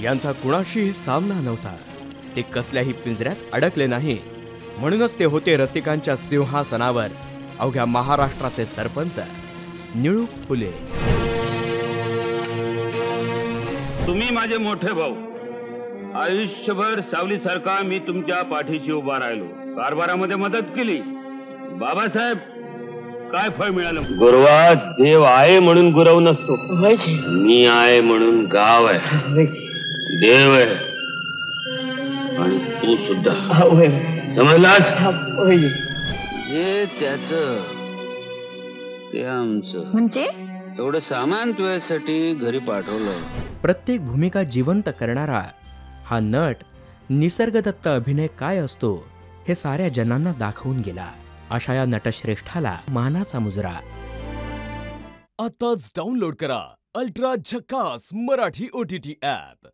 यांचा कुणाशीही सामना नव्हता. ते कसल्याही पिंजऱ्यात अडकले नाही. म्हणूनच ते होते रसिकांच्या सिंहासनावर अवघ्या महाराष्ट्राचे सरपंच निळू फुले. तुम्ही माझे मोठे भाऊ. आयुष्यभर सावलीसारखा मी तुमच्या पाठीशी उभा राहिलो. कारभारामध्ये मदत केली. बाबासाहेब, काय फळ मिळालं? गुरुवा, देव आहे म्हणून गुरव नसतो. मी आहे म्हणून गाव आहे. देव आहे आणि तू सुद्धा. समजलास? जे त्याचं ते आमचं. म्हणजे एवढं सामान तुझ्यासाठी घरी पाठवलं. प्रत्येक भूमिका जिवंत करणारा हा नट निसर्गदत्त अभिनय काय असतो हे साऱ्या जनांना दाखवून गेला. अशा या नटश्रेष्ठाला मानाचा मुजरा. आताच डाउनलोड करा अल्ट्रा झकास मराठी OTT ॲप.